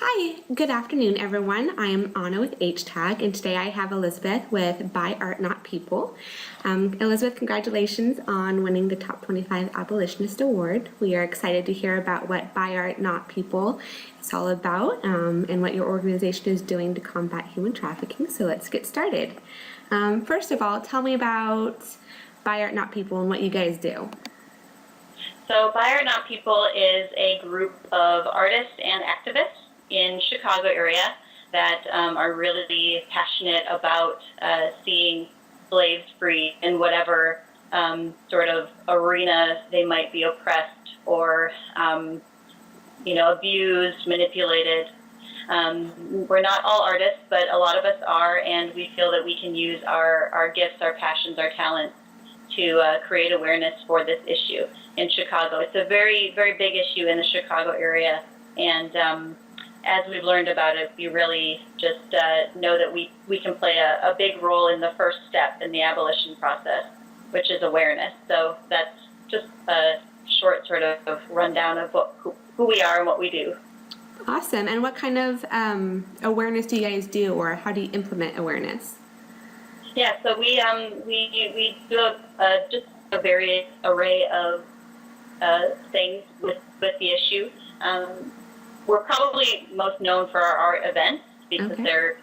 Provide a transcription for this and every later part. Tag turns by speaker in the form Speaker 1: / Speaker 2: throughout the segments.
Speaker 1: Hi, good afternoon, everyone. I am Anna with HTAG, and today I have Elizabeth with Buy Art Not People. Elizabeth, congratulations on winning the Top 25 Abolitionist Award. We are excited to hear about what Buy Art Not People is all about and what your organization is doing to combat human trafficking. So let's get started. First of all, tell me about Buy Art Not People and what you guys do.
Speaker 2: So Buy Art Not People is a group of artists and activists in Chicago area that are really passionate about seeing slaves free in whatever sort of arena they might be oppressed or abused, manipulated. We're not all artists, but a lot of us are, and we feel that we can use our gifts, our passions, our talents to create awareness for this issue in Chicago. It's a very, very big issue in the Chicago area, and as we've learned about it, we really just know that we can play a big role in the first step in the abolition process, which is awareness. So that's just a short sort of rundown of who we are and what we do.
Speaker 1: Awesome. And what kind of awareness do you guys do, or how do you implement awareness?
Speaker 2: Yeah, so we do just a various array of things with the issue. We're probably most known for our art events because they're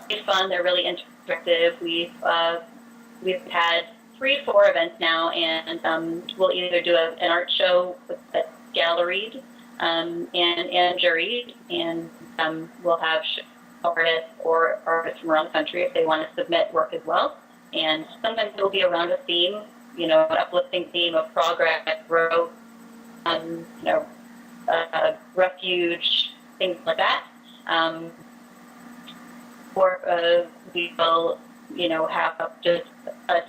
Speaker 2: really fun. They're really interactive. We've had 3 or 4 events now, and we'll either do an art show that's galleried and juried, and we'll have artists or artists from around the country if they want to submit work as well. And sometimes it'll be around a theme, an uplifting theme of progress, growth, refuge, things like that. Or we will, have just a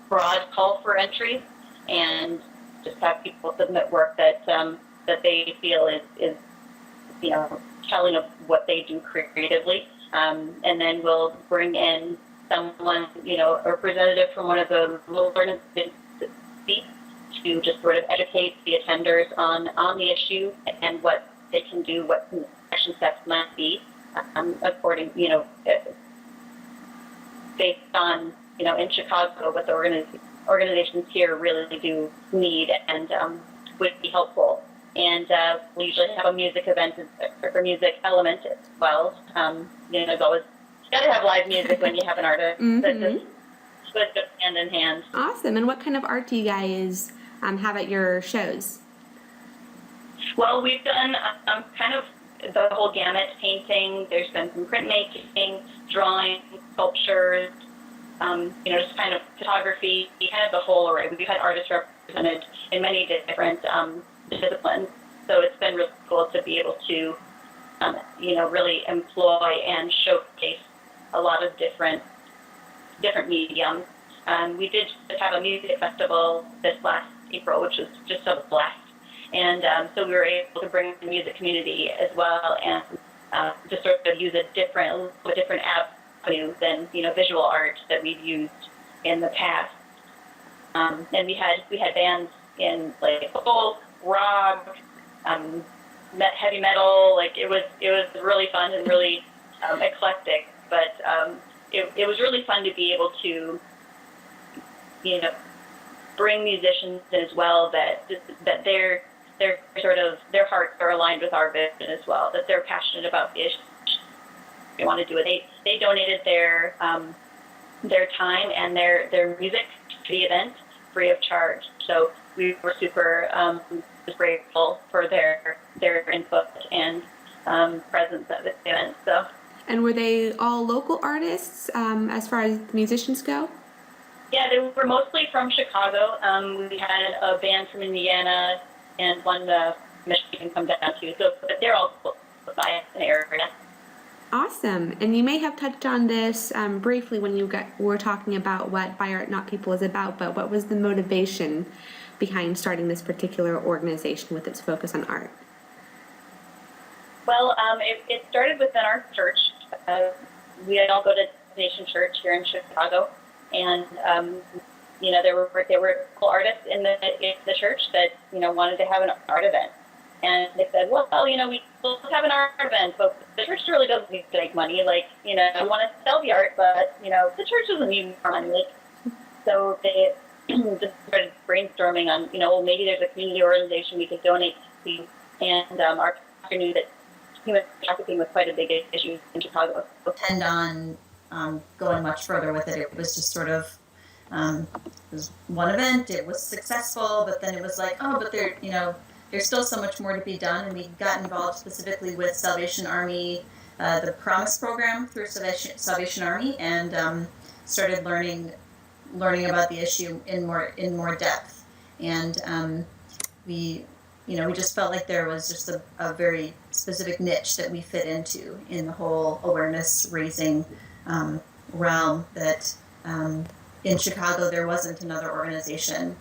Speaker 2: broad call for entry and just have people submit work that they feel is telling of what they do creatively. And then we'll bring in someone, a representative from one of the local organizations that speak to just sort of educate the attenders on the issue and what they can do, what action steps might be, according, based on, in Chicago, what the organizations here really do need and would be helpful. And we usually have a music event or music element as well. There's always got to have live music when you have an artist. That just goes hand in hand.
Speaker 1: Awesome. And what kind of art do you guys have at your shows?
Speaker 2: Well, we've done kind of the whole gamut: painting. There's been some printmaking, drawing, sculptures. Just kind of photography, kind of the whole array. We've had artists represented in many different disciplines. So it's been really cool to be able to, really employ and showcase a lot of different mediums. We did just have a music festival this last April, which was just a blast. And so we were able to bring the music community as well and just sort of use a different avenue than, visual art that we've used in the past. And we had bands in like folk, rock, heavy metal. Like it was really fun and really eclectic. But it was really fun to be able to, bring musicians in as well that their sort of their hearts are aligned with our vision as well. That they're passionate about the issue. They want to do it. They donated their time and their music to the event free of charge. So we were super grateful for their input and presence at this event. So.
Speaker 1: And were they all local artists as far as musicians go?
Speaker 2: Yeah, they were mostly from Chicago. We had a band from Indiana and one from Michigan come down too. So, but they're all close by an area.
Speaker 1: Awesome. And you may have touched on this briefly when you were talking about what Buy Art Not People is about, but what was the motivation behind starting this particular organization with its focus on art?
Speaker 2: Well, it started within our church. We all go to Nation Church here in Chicago, and there were cool artists in the church that wanted to have an art event, and they said, well, we let's have an art event, but the church really doesn't need to make money. Like, I want to sell the art, but, the church doesn't need more money. Like, so they just started brainstorming on, well, maybe there's a community organization we could donate to. And our pastor knew that human trafficking was quite a big issue in Chicago.
Speaker 3: Depend on going much further with it. It was just sort of it was one event. It was successful, but then it was like, oh, but there's still so much more to be done. And we got involved specifically with Salvation Army, the Promise program through Salvation Army, and started learning about the issue in more depth. And we just felt like there was just a very specific niche that we fit into in the whole awareness raising realm, that in Chicago there wasn't another organization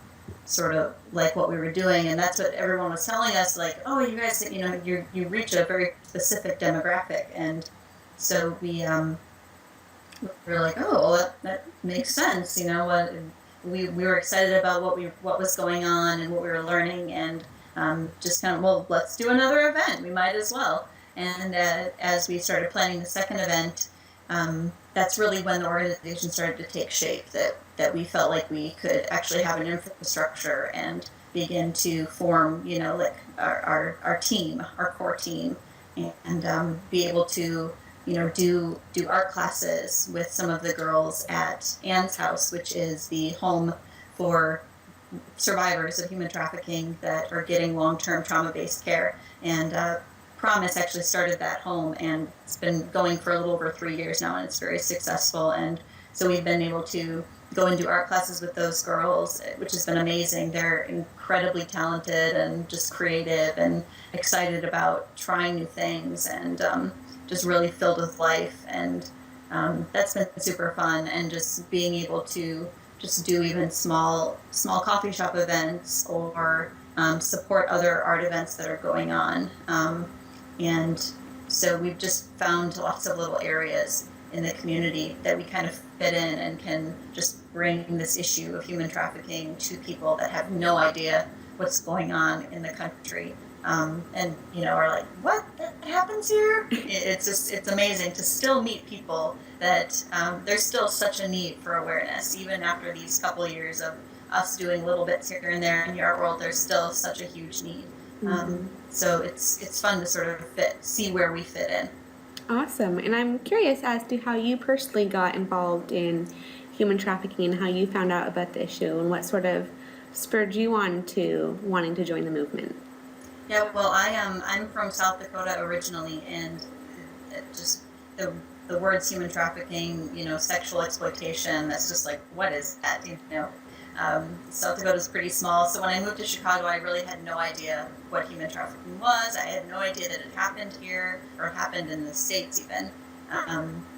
Speaker 3: sort of like what we were doing. And that's what everyone was telling us, like, oh, you guys, you reach a very specific demographic. And so we were like, oh, well, that makes sense. We were excited about what was going on and what we were learning, and just kind of, well, let's do another event. We might as well. And as we started planning the second event, that's really when the organization started to take shape, that we felt like we could actually have an infrastructure and begin to form, like our team, our core team, and be able to, do art classes with some of the girls at Anne's House, which is the home for survivors of human trafficking that are getting long-term trauma-based care. And Promise actually started that home, and it's been going for a little over 3 years now, and it's very successful. And so we've been able to go and do art classes with those girls, which has been amazing. They're incredibly talented and just creative and excited about trying new things, and just really filled with life. And that's been super fun, and just being able to just do even small coffee shop events, or support other art events that are going on. And so we've just found lots of little areas in the community that we kind of fit in and can just bring this issue of human trafficking to people that have no idea what's going on in the country. And are like, what, that happens here? It's amazing to still meet people that there's still such a need for awareness, even after these couple of years of us doing little bits here and there in the art world. There's still such a huge need. So it's fun to sort of see where we fit in.
Speaker 1: Awesome. And I'm curious as to how you personally got involved in human trafficking, and how you found out about the issue, and what sort of spurred you on to wanting to join the movement.
Speaker 3: Yeah, well, I'm from South Dakota originally, and just the words human trafficking, sexual exploitation, that's just like, what is that? South Dakota is pretty small, so when I moved to Chicago, I really had no idea what human trafficking was. I had no idea that it happened here, or happened in the States even.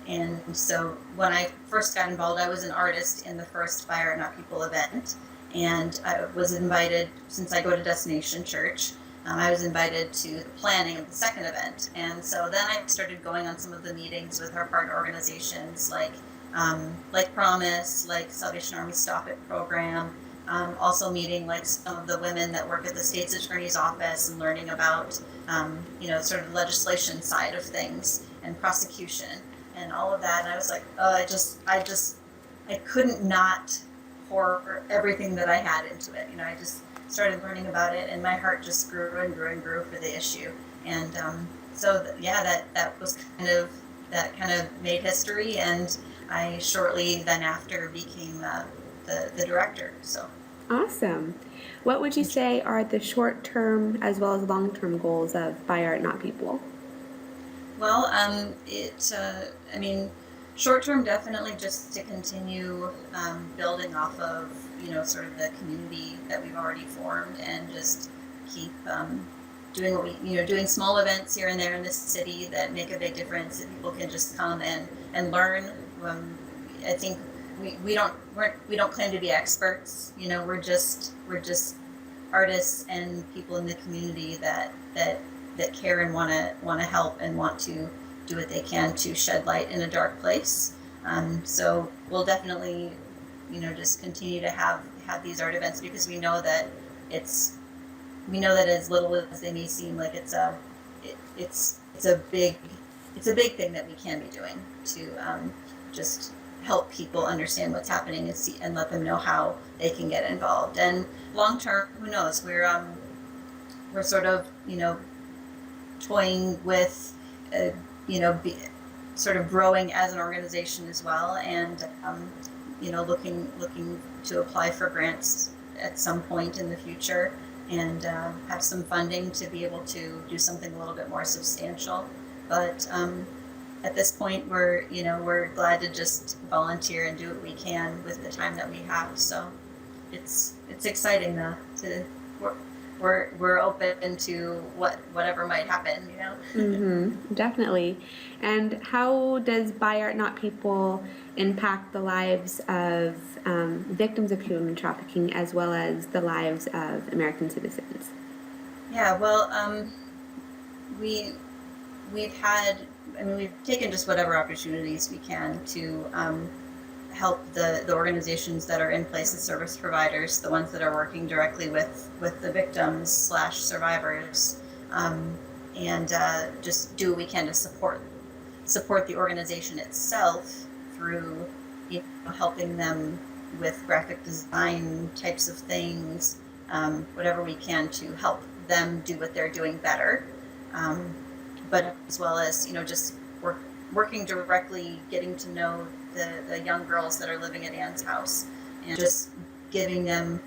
Speaker 3: And so when I first got involved, I was an artist in the first By Art Not People event, and I was invited, since I go to Destination Church, I was invited to the planning of the second event. And so then I started going on some of the meetings with our partner organizations, like Promise, like Salvation Army Stop It program, also meeting like some of the women that work at the state's attorney's office, and learning about, sort of legislation side of things and prosecution and all of that. And I was like, I couldn't not pour everything that I had into it. I just started learning about it, and my heart just grew and grew and grew for the issue. And that was kind of made history, and I shortly then after became the director. So
Speaker 1: awesome. What would you say are the short-term as well as long-term goals of By Art Not People?
Speaker 3: Well, short-term definitely just to continue building off of sort of the community that we've already formed, and just keep doing what we doing small events here and there in this city that make a big difference, that people can just come and learn. I think we don't claim to be experts. We're just artists and people in the community that care and want to help and want to do what they can to shed light in a dark place. So we'll definitely just continue to have these art events, because we know that as little as they may seem, like it's it's a big thing that we can be doing to just help people understand what's happening and see and let them know how they can get involved. And long term, who knows? We're sort of, toying with, sort of growing as an organization as well, and looking to apply for grants at some point in the future, and have some funding to be able to do something a little bit more substantial. But at this point, we're glad to just volunteer and do what we can with the time that we have. So it's exciting to we're open to whatever might happen,
Speaker 1: Definitely. And how does Buy Art Not People impact the lives of victims of human trafficking as well as the lives of American citizens?
Speaker 3: Yeah, well, we've taken just whatever opportunities we can to help the organizations that are in place as service providers, the ones that are working directly with the victims / survivors, and just do what we can to support the organization itself through helping them with graphic design types of things, whatever we can to help them do what they're doing better, but as well as just working directly, getting to know the young girls that are living at Anne's house, and just giving them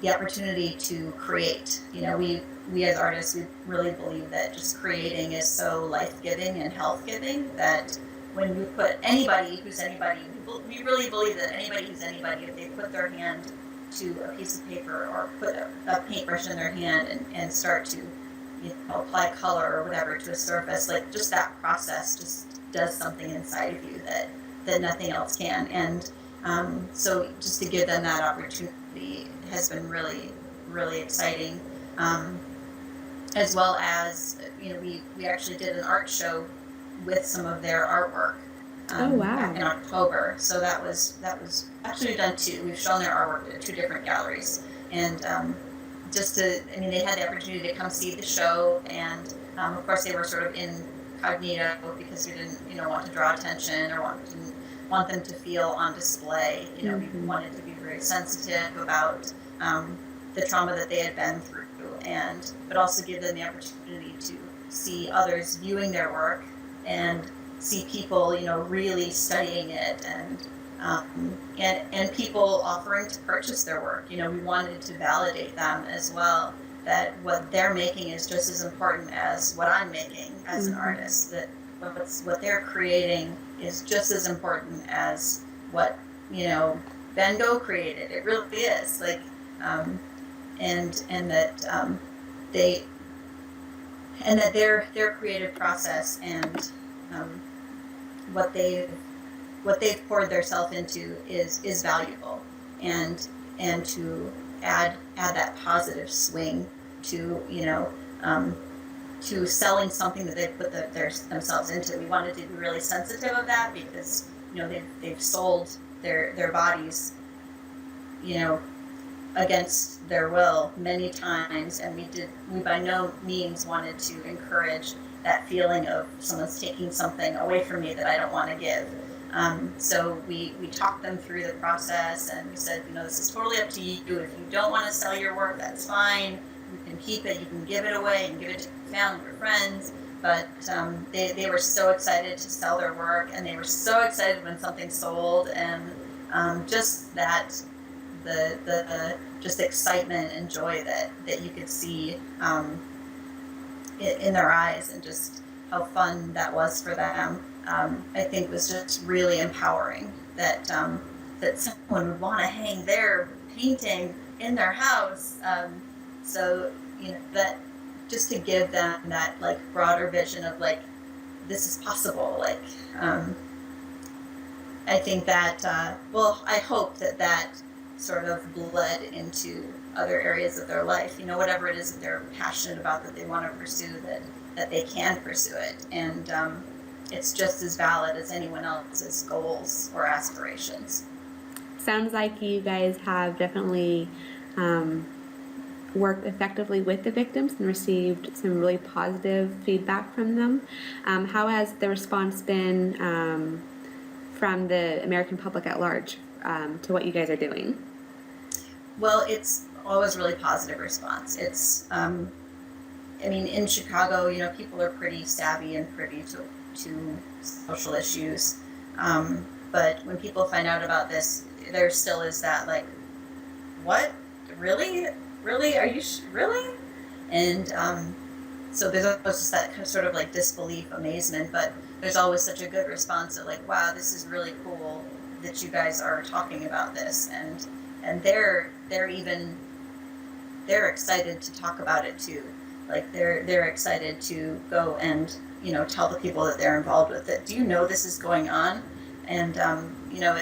Speaker 3: the opportunity to create. We as artists, we really believe that just creating is so life-giving and health-giving that when you put anybody who's anybody, we really believe that anybody who's anybody, if they put their hand to a piece of paper or put a paintbrush in their hand and start to apply color or whatever to a surface, like just that process just does something inside of you that nothing else can. And so just to give them that opportunity has been really, really exciting. As well as, we actually did an art show with some of their artwork back in October. So that was actually, we've done two. We've shown their artwork at two different galleries. And they had the opportunity to come see the show, and of course they were sort of incognito because we didn't want to draw attention or didn't want them to feel on display. We wanted to be very sensitive about the trauma that they had been through, but also give them the opportunity to see others viewing their work and see people really studying it, and people offering to purchase their work. We wanted to validate them as well, that what they're making is just as important as what I'm making as an artist, that what they're creating is just as important as what Van Gogh created. It really is, and that their creative process and what they've poured theirself into is valuable, and to add that positive swing to to selling something that they've put themselves into. We wanted to be really sensitive of that because they've sold their bodies against their will many times, and we by no means wanted to encourage that feeling of someone's taking something away from me that I don't want to give. So we talked them through the process, and we said, this is totally up to you. If you don't want to sell your work, that's fine. You can keep it, you can give it away, you can give it to your family or friends. But they were so excited to sell their work, and they were so excited when something sold, and just that the just excitement and joy that you could see in their eyes, and just how fun that was for them, I think was just really empowering, that someone would want to hang their painting in their house. So that just to give them that broader vision of this is possible. I think that I hope that sort of bled into other areas of their life. Whatever it is that they're passionate about, that they want to pursue, that they can pursue it, and it's just as valid as anyone else's goals or aspirations.
Speaker 1: Sounds like you guys have definitely worked effectively with the victims and received some really positive feedback from them. How has the response been from the American public at large to what you guys are doing?
Speaker 3: Well, it's always really positive response. It's, I mean, in Chicago, you know, people are pretty savvy and privy to social issues. But when people find out about this, there still is that like, what? Really? Really? Are you really? And so there's always just that kind of sort of like disbelief, amazement, but there's always such a good response that like, wow, this is really cool that you guys are talking about this, and they're excited to talk about it too. Like they're excited to go and, you know, tell the people that they're involved with that, do you know this is going on? And you know,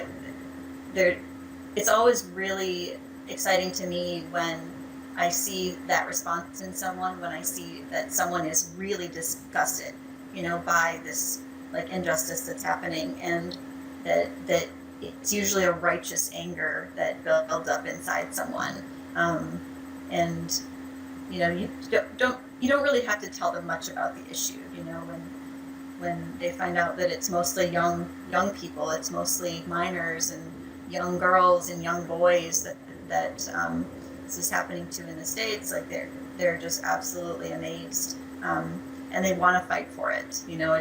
Speaker 3: it's always really exciting to me when I see that response in someone, when I see that someone is really disgusted, you know, by this like injustice that's happening, and that it's usually a righteous anger that builds up inside someone. And you know, you don't really have to tell them much about the issue, you know, when they find out that it's mostly young people, it's mostly minors and young girls and young boys that this is happening to in the States. Like they're just absolutely amazed, and they want to fight for it. You know,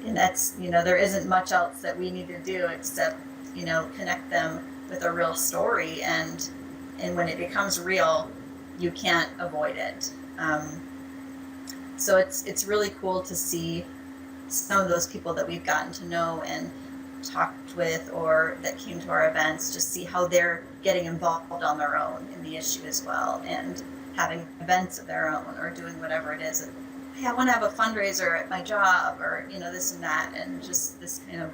Speaker 3: and that's, you know, there isn't much else that we need to do except, you know, connect them with a real story, and when it becomes real, you can't avoid it. So it's really cool to see some of those people that we've gotten to know and talked with, or that came to our events, just see how they're getting involved on their own in the issue as well, and having events of their own, or doing whatever it is. Hey, I want to have a fundraiser at my job, or, you know, this and that, and just this kind of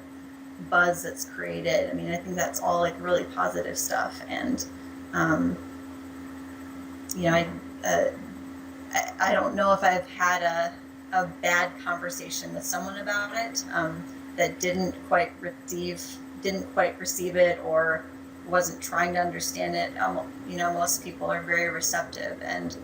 Speaker 3: buzz that's created. I mean, I think that's all like really positive stuff. And you know, I don't know if I've had a bad conversation with someone about it that didn't quite receive it, or wasn't trying to understand it. You know, most people are very receptive and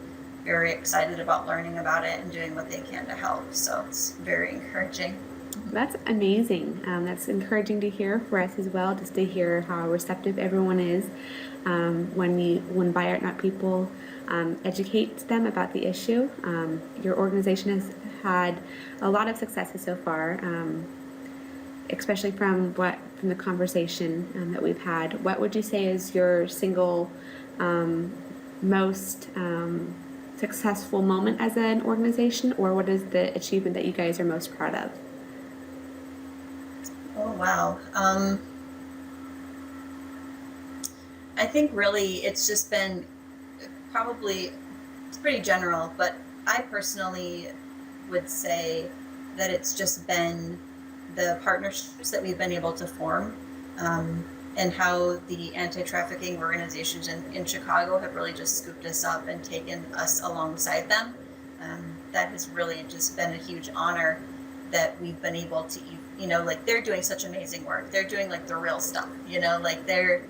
Speaker 3: very excited about learning about it and doing what they can to help. So it's very encouraging.
Speaker 1: That's amazing. That's encouraging to hear for us as well, just to hear how receptive everyone is when By Art Not People educates them about the issue. Your organization has had a lot of successes so far, especially from the conversation that we've had. What would you say is your single most successful moment as an organization, or what is the achievement that you guys are most proud of?
Speaker 3: Oh, wow. I think really it's just been probably, it's pretty general, but I personally would say that it's just been the partnerships that we've been able to form, and how the anti-trafficking organizations in Chicago have really just scooped us up and taken us alongside them. That has really just been a huge honor, that we've been able to, you know, like they're doing such amazing work. They're doing like the real stuff, you know, like they're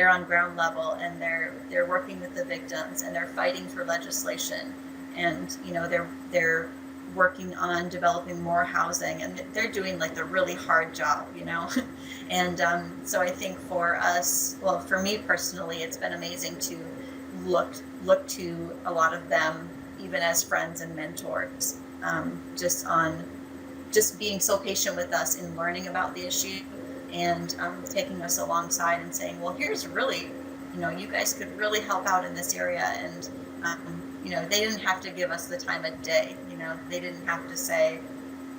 Speaker 3: on ground level, and they're working with the victims, and they're fighting for legislation, and, you know, they're working on developing more housing, and they're doing like the really hard job, you know. And so I think for us, well, for me personally, it's been amazing to look to a lot of them, even as friends and mentors, just being so patient with us in learning about the issue, and taking us alongside and saying, well, here's really, you know, you guys could really help out in this area. And you know, they didn't have to give us the time of day. You know, they didn't have to say,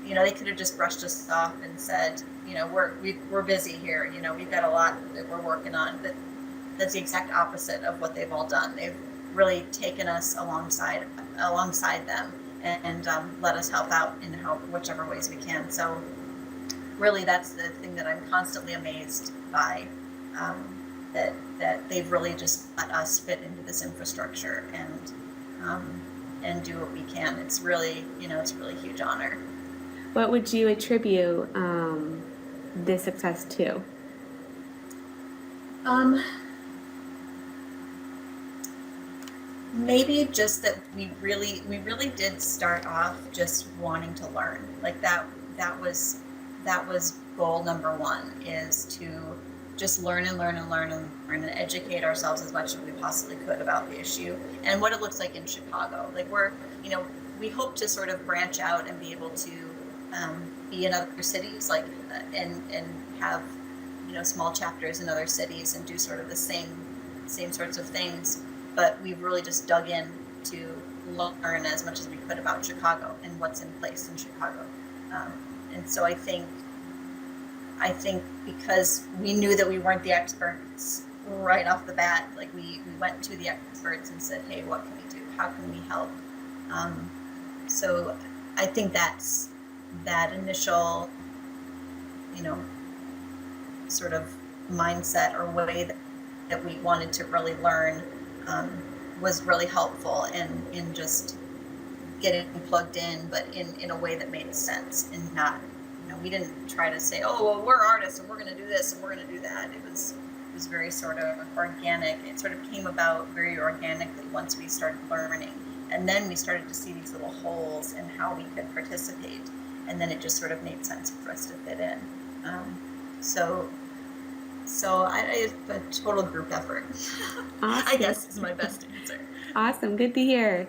Speaker 3: you know, they could have just brushed us off and said, you know, we're busy here. You know, we've got a lot that we're working on. But that's the exact opposite of what they've all done. They've really taken us alongside them, and let us help out in whichever ways we can. So really, that's the thing that I'm constantly amazed by, that they've really just let us fit into this infrastructure and do what we can. It's really, you know, it's a really huge honor.
Speaker 1: What would you attribute this success to?
Speaker 3: maybe just that we really did start off just wanting to learn. Like that was goal number one, is to just learn and learn and learn and learn and educate ourselves as much as we possibly could about the issue and what it looks like in Chicago. Like we hope to sort of branch out and be able to be in other cities, like and have small chapters in other cities and do sort of the same sorts of things. But we've really just dug in to learn as much as we could about Chicago and what's in place in Chicago. And so I think because we knew that we weren't the experts right off the bat, like we went to the experts and said, hey, what can we do? How can we help? So I think that's that initial, sort of mindset or way that we wanted to really learn was really helpful in just getting plugged in, but in a way that made sense and not, we didn't try to say, oh, well, we're artists and we're going to do this and we're going to do that. It was very sort of organic. It sort of came about very organically once we started learning. And then we started to see these little holes in how we could participate. And then it just sort of made sense for us to fit in. So it's a total group effort.
Speaker 1: Awesome.
Speaker 3: I guess is my best answer.
Speaker 1: Awesome. Good to hear.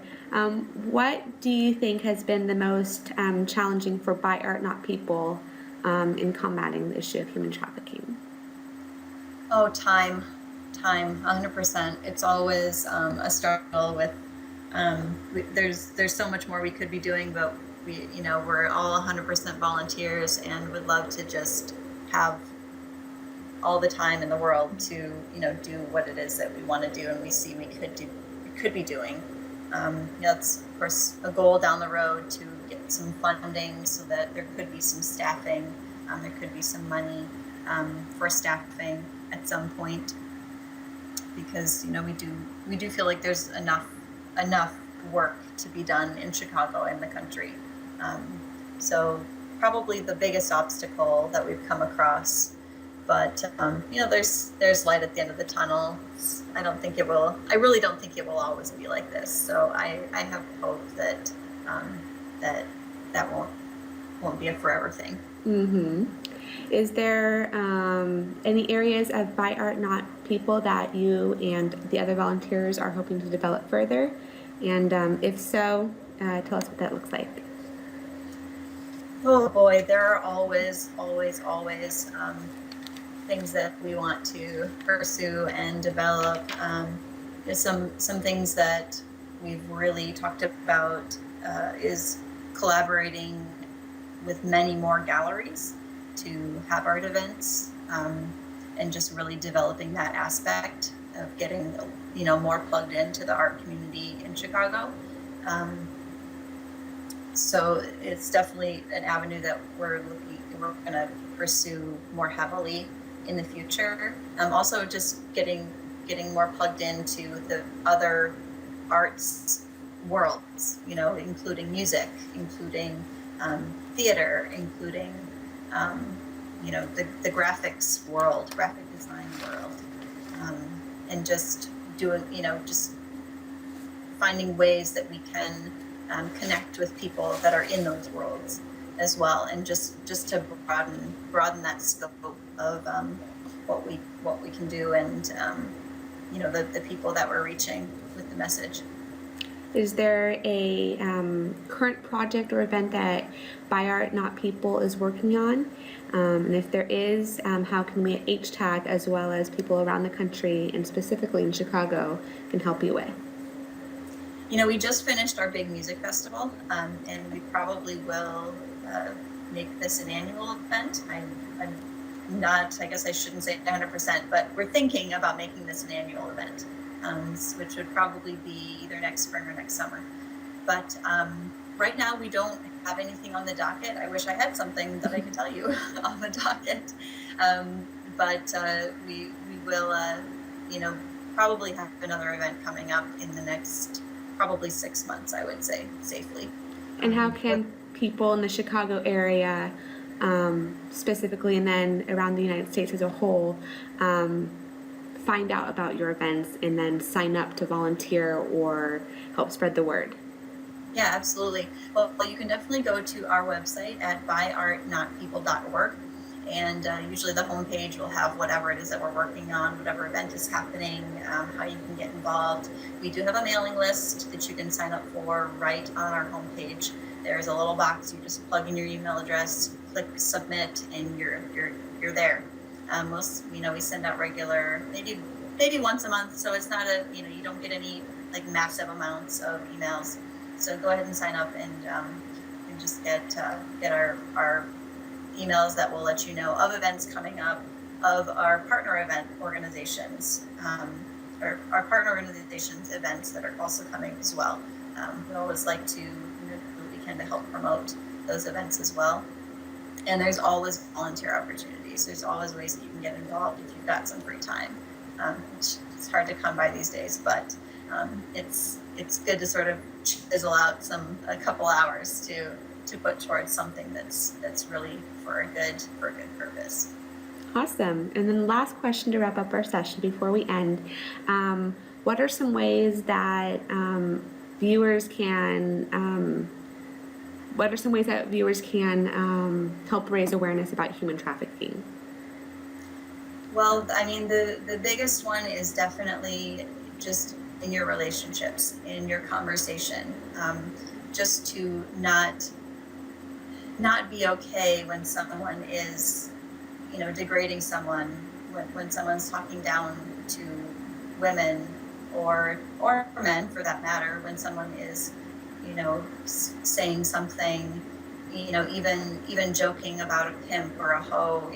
Speaker 1: What do you think has been the most challenging for By Art Not People in combating the issue of human trafficking?
Speaker 3: Oh, time, 100%. It's always a struggle with. There's so much more we could be doing, but we're all 100% volunteers and would love to just have all the time in the world to do what it is that we want to do and we see we could be doing. That's of course a goal down the road, to get some funding so that there could be some staffing, there could be some money for staffing at some point, because we do feel like there's enough work to be done in Chicago and the country. So probably the biggest obstacle that we've come across, but there's light at the end of the tunnel. I really don't think it will always be like this. So I have hope that that won't be a forever thing.
Speaker 1: Mm-hmm. Is there any areas of By Art Not People that you and the other volunteers are hoping to develop further? And if so, tell us what that looks like.
Speaker 3: Oh boy, there are always things that we want to pursue and develop. There's some things that we've really talked about is collaborating with many more galleries to have art events, and just really developing that aspect of getting more plugged into the art community in Chicago. So it's definitely an avenue that we're going to pursue more heavily in the future. Also just getting more plugged into the other arts worlds, including music, including theater, including the graphics world, graphic design world, and just doing, just finding ways that we can connect with people that are in those worlds as well, and just to broaden that scope of what we can do, and the people that we're reaching with the message.
Speaker 1: Is there a current project or event that By Art Not People is working on? And if there is, how can we at HTAG, as well as people around the country and specifically in Chicago, can help you with?
Speaker 3: We just finished our big music festival, and we probably will make this an annual event. I'm not, I guess I shouldn't say 100%, but we're thinking about making this an annual event, which would probably be either next spring or next summer. But right now we don't have anything on the docket. I wish I had something that I could tell you on the docket. But we will, probably have another event coming up in the next probably 6 months, I would say, safely.
Speaker 1: And how can people in the Chicago area, specifically, and then around the United States as a whole, find out about your events and then sign up to volunteer or help spread the word?
Speaker 3: Yeah, absolutely. Well, you can definitely go to our website at byartnotpeople.org. And usually the homepage will have whatever it is that we're working on, whatever event is happening, how you can get involved. We do have a mailing list that you can sign up for right on our homepage. There's a little box. You just plug in your email address, click submit, and you're there. We send out regular, maybe once a month, so it's not you don't get any like massive amounts of emails. So go ahead and sign up and just get our emails that will let you know of events coming up, of our partner event organizations, or our partner organizations events that are also coming as well. We always like to do what we can to help promote those events as well. And there's always volunteer opportunities. There's always ways that you can get involved if you've got some free time, which it's hard to come by these days, but it's good to sort of chisel out a couple hours to put towards something that's really for a good purpose.
Speaker 1: Awesome. And then last question to wrap up our session before we end. What are some ways that viewers can help raise awareness about human trafficking?
Speaker 3: Well, I mean, the biggest one is definitely just in your relationships, in your conversation, just to not be okay when someone is, degrading someone, when someone's talking down to women or men for that matter, when someone is, saying something, even joking about a pimp or a hoe,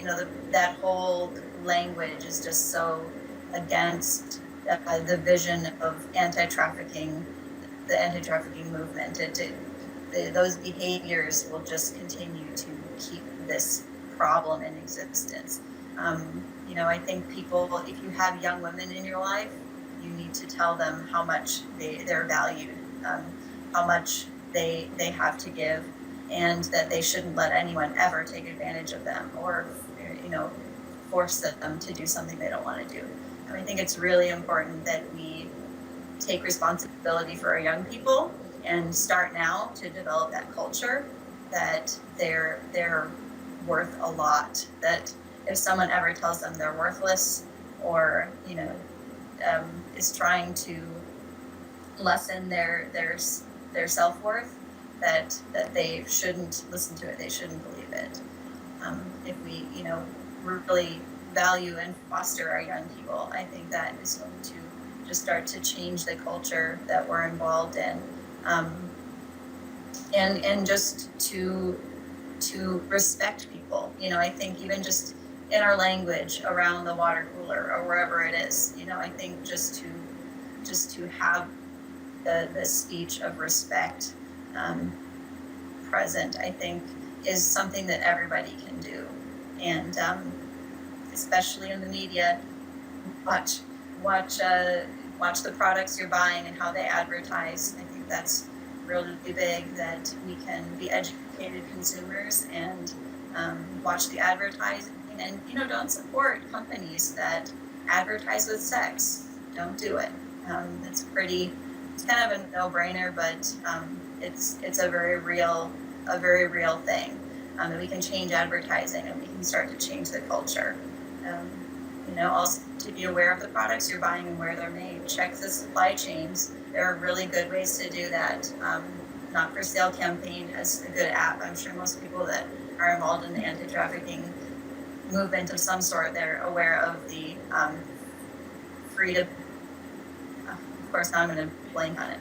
Speaker 3: that whole language is just so against the vision of anti-trafficking, the anti-trafficking movement. Those behaviors will just continue to keep this problem in existence. I think people, if you have young women in your life, you need to tell them how much they're valued, how much they have to give, and that they shouldn't let anyone ever take advantage of them or, force them to do something they don't want to do. I think it's really important that we take responsibility for our young people and start now to develop that culture that they're worth a lot, that if someone ever tells them they're worthless or is trying to lessen their self-worth, that they shouldn't listen to it, they shouldn't believe it. If we really value and foster our young people, I think that is going to just start to change the culture that we're involved in, and just to respect people. I think even just in our language around the water cooler or wherever it is, I think just to have the speech of respect present, I think is something that everybody can do. And especially in the media, watch the products you're buying and how they advertise. I think that's really big, that we can be educated consumers and watch the advertising, and don't support companies that advertise with sex. Don't do it. It's kind of a no-brainer, but it's a very real thing. That we can change advertising and we can start to change the culture. Also to be aware of the products you're buying and where they're made. Check the supply chains. There are really good ways to do that. Not for Sale campaign is a good app. I'm sure most people that are involved in the anti-trafficking movement of some sort, they're aware of the Freedom. Of course, now I'm going to blank on it.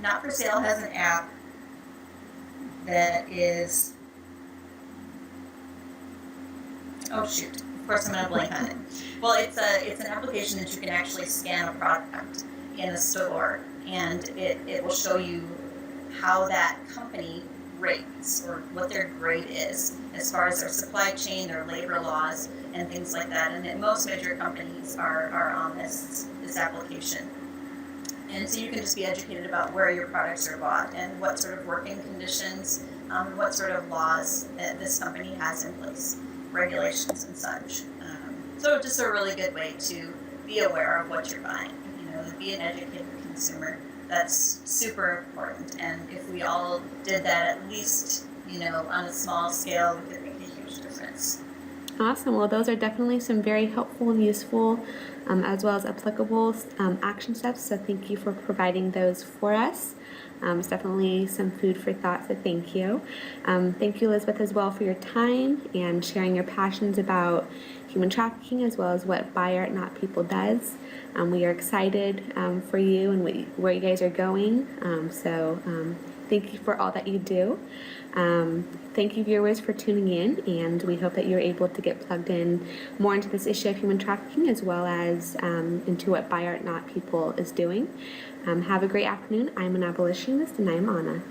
Speaker 3: Not for Sale has an app that is. Oh shoot! Of course, I'm going to blank on it. Well, it's an application that you can actually scan a product in a store, and it will show you how that company rates or what their grade is as far as their supply chain, their labor laws, and things like that. And most major companies are on this application. And so you can just be educated about where your products are bought and what sort of working conditions, what sort of laws this company has in place, regulations and such. So just a really good way to be aware of what you're buying, be an educated consumer. That's super important. And if we all did that at least, on a small scale, we could make a huge difference.
Speaker 1: Awesome. Well, those are definitely some very helpful and useful, as well as applicable action steps. So thank you for providing those for us. It's definitely some food for thought, so thank you. Thank you, Elizabeth, as well, for your time and sharing your passions about human trafficking, as well as what Buy Art Not People does. We are excited for you and where you guys are going. Thank you for all that you do. Thank you, viewers, for tuning in, and we hope that you're able to get plugged in more into this issue of human trafficking, as well as into what Buy Art Not People is doing. Have a great afternoon. I'm an abolitionist, and I'm Anna.